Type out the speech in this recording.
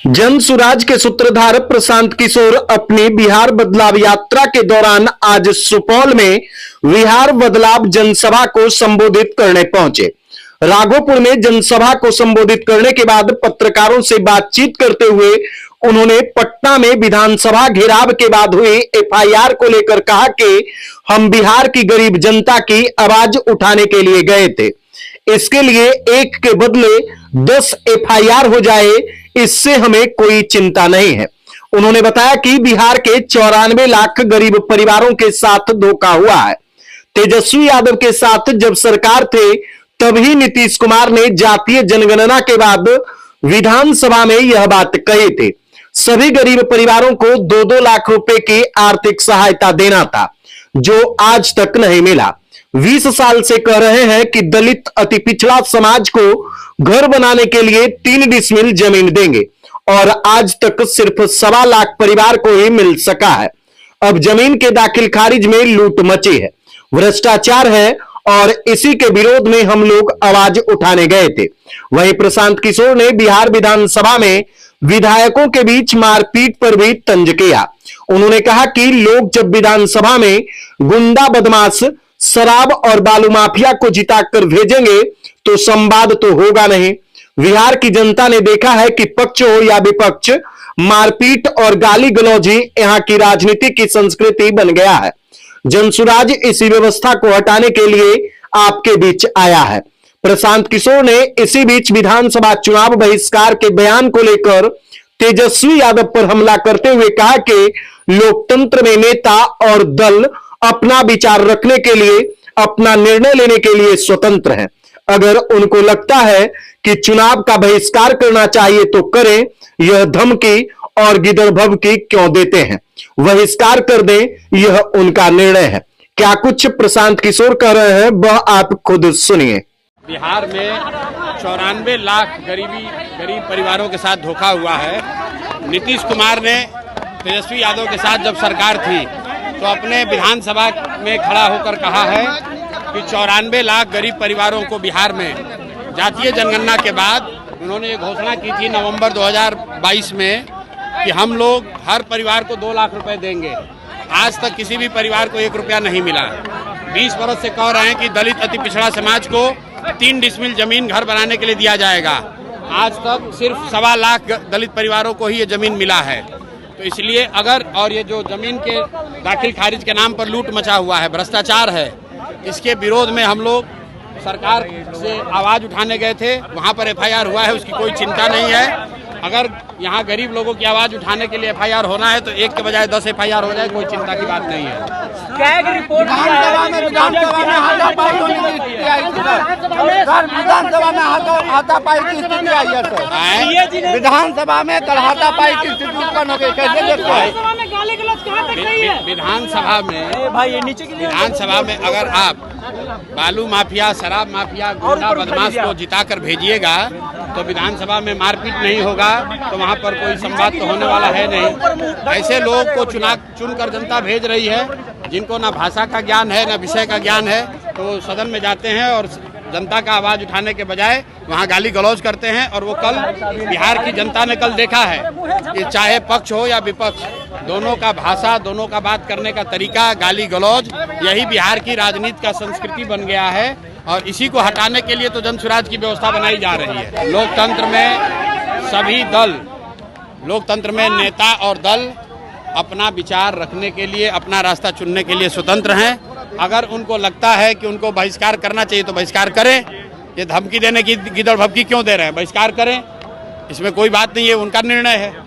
जन सुराज के सूत्रधार प्रशांत किशोर अपनी बिहार बदलाव यात्रा के दौरान आज सुपौल में बिहार बदलाव जनसभा को संबोधित करने पहुंचे। राघोपुर में जनसभा को संबोधित करने के बाद पत्रकारों से बातचीत करते हुए उन्होंने पटना में विधानसभा घेराव के बाद हुई एफआईआर को लेकर कहा कि हम बिहार की गरीब जनता की आवाज उठाने के लिए गए थे। इसके लिए एक के बदले 10 एफआईआर हो जाए, इससे हमें कोई चिंता नहीं है। उन्होंने बताया कि बिहार के 94 लाख गरीब परिवारों के साथ धोखा हुआ है। तेजस्वी यादव के साथ जब सरकार थे तभी नीतीश कुमार ने जातीय जनगणना के बाद विधानसभा में यह बात कही थी। सभी गरीब परिवारों को 2-2 लाख रुपए की आर्थिक सहायता देना था, जो आज तक नहीं मिला। 20 साल से कह रहे हैं कि दलित अति पिछड़ा समाज को घर बनाने के लिए 3 डिसमिल जमीन देंगे और आज तक सिर्फ 1.25 लाख परिवार को ही मिल सका है। अब जमीन के दाखिल खारिज में लूट मची है, भ्रष्टाचार है और इसी के विरोध में हम लोग आवाज उठाने गए थे। वहीं प्रशांत किशोर ने बिहार विधानसभा में विधायकों के बीच मारपीट पर भी तंज किया। उन्होंने कहा कि लोग जब विधानसभा में गुंडा बदमाश शराब और बालू माफिया को जिताकर भेजेंगे तो संवाद तो होगा नहीं। बिहार की जनता ने देखा है कि पक्ष हो या विपक्ष, मारपीट और गाली गलौजी यहां की राजनीति की संस्कृति बन गया है। जनसुराज इसी व्यवस्था को हटाने के लिए आपके बीच आया है। प्रशांत किशोर ने इसी बीच विधानसभा चुनाव बहिष्कार के बयान को लेकर तेजस्वी यादव पर हमला करते हुए कहा कि लोकतंत्र में नेता और दल अपना विचार रखने के लिए, अपना निर्णय लेने के लिए स्वतंत्र हैं। अगर उनको लगता है कि चुनाव का बहिष्कार करना चाहिए तो करें, यह धमकी और गिदड़भभकी क्यों देते हैं? बहिष्कार कर दें, यह उनका निर्णय है। क्या कुछ प्रशांत किशोर कह रहे हैं वह आप खुद सुनिए। बिहार में 94 लाख गरीब परिवारों के साथ धोखा हुआ है। नीतीश कुमार ने तेजस्वी यादव के साथ जब सरकार थी तो अपने विधानसभा में खड़ा होकर कहा है कि 94 लाख गरीब परिवारों को बिहार में जातीय जनगणना के बाद उन्होंने ये घोषणा की थी नवंबर 2022 में कि हम लोग हर परिवार को 2 लाख रुपए देंगे। आज तक किसी भी परिवार को 1 रुपया नहीं मिला। 20 वर्ष से कह रहे हैं कि दलित अति पिछड़ा समाज को 3 डिसमिल जमीन घर बनाने के लिए दिया जाएगा। आज तक सिर्फ 1.25 लाख दलित परिवारों को ही ये जमीन मिला है। तो इसलिए अगर और ये जो जमीन के दाखिल खारिज के नाम पर लूट मचा हुआ है, भ्रष्टाचार है, इसके विरोध में हम लोग सरकार से आवाज उठाने गए थे। वहाँ पर एफआईआर हुआ है, उसकी कोई चिंता नहीं है। अगर यहाँ गरीब लोगों की आवाज उठाने के लिए एफआईआर होना है तो 1 के बजाय 10 एफआईआर हो जाए, कोई चिंता की बात नहीं है। विधानसभा में हाथापाई की स्थिति आई है सर। विधानसभा में कल हाथापाई की स्थिति उत्पन्न हो गई, कैसे देखते हैं? विधानसभा में अगर आप बालू माफिया, शराब माफिया, गुंडा बदमाश को जिताकर भेजिएगा तो विधानसभा में मारपीट नहीं होगा, तो वहाँ पर कोई संवाद तो होने वाला है नहीं। ऐसे लोग को चुनकर जनता भेज रही है जिनको ना भाषा का ज्ञान है, ना विषय का ज्ञान है, तो सदन में जाते हैं और जनता का आवाज उठाने के बजाय वहाँ गाली गलौज करते हैं। और वो कल बिहार की जनता ने कल देखा है कि चाहे पक्ष हो या विपक्ष, दोनों का भाषा, दोनों का बात करने का तरीका, गाली गलौज, यही बिहार की राजनीति का संस्कृति बन गया है। और इसी को हटाने के लिए तो जनसुराज की व्यवस्था बनाई जा रही है। लोकतंत्र में सभी दल, लोकतंत्र में नेता और दल अपना विचार रखने के लिए, अपना रास्ता चुनने के लिए स्वतंत्र हैं। अगर उनको लगता है कि उनको बहिष्कार करना चाहिए तो बहिष्कार करें। ये धमकी देने की गिदड़ भभकी क्यों दे रहे हैं? बहिष्कार करें, इसमें कोई बात नहीं है, उनका निर्णय है।